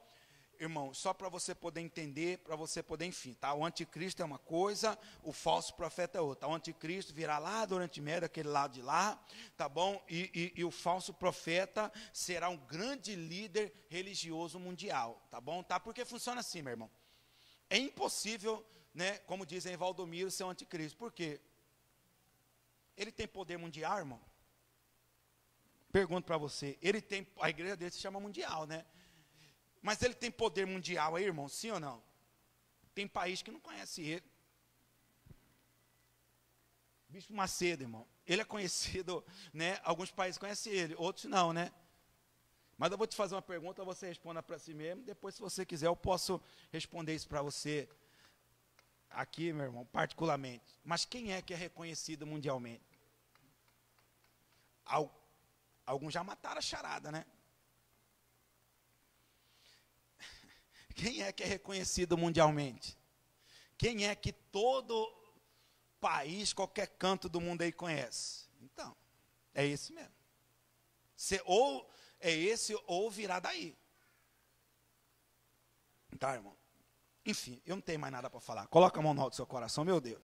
irmão, só para você poder entender, para você poder, enfim, tá? O anticristo é uma coisa, o falso profeta é outra. O anticristo virá lá do Oriente Médio, aquele lado de lá, tá bom? E o falso profeta será um grande líder religioso mundial, tá bom? Tá? Porque funciona assim, meu irmão. É impossível, né, como dizem em Valdomiro, ser um anticristo. Por quê? Ele tem poder mundial, irmão? Pergunto para você, a igreja dele se chama mundial, né? Mas ele tem poder mundial aí, irmão? Sim ou não? Tem país que não conhece ele. Bispo Macedo, irmão. Ele é conhecido, né? Alguns países conhecem ele, outros não, né? Mas eu vou te fazer uma pergunta, você responda para si mesmo. Depois, se você quiser, eu posso responder isso para você aqui, meu irmão, particularmente. Mas quem é que é reconhecido mundialmente? Alguns já mataram a charada, né? Quem é que é reconhecido mundialmente? Quem é que todo país, qualquer canto do mundo aí conhece? Então, é esse mesmo. Ou é esse, ou virá daí. Tá, irmão? Enfim, eu não tenho mais nada para falar. Coloca a mão no alto do seu coração, meu Deus.